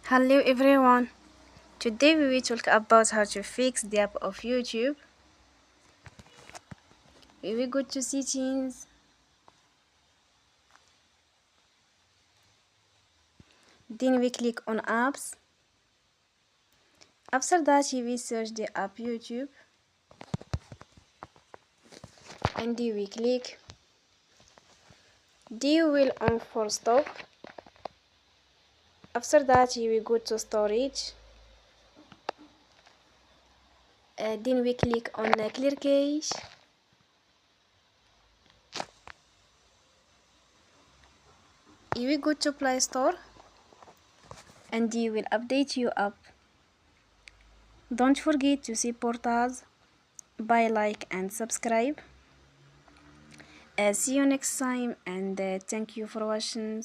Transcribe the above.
Hello everyone. Today we will talk about how to fix the app of YouTube. We will go to settings. Then we click on apps. After that we will search the app YouTube. And we click. We will on for stop. After that we will go to storage. Then we click on clear cache. You will go to Play Store and you will update your app. Don't forget to support us by like and subscribe. See you next time and thank you for watching.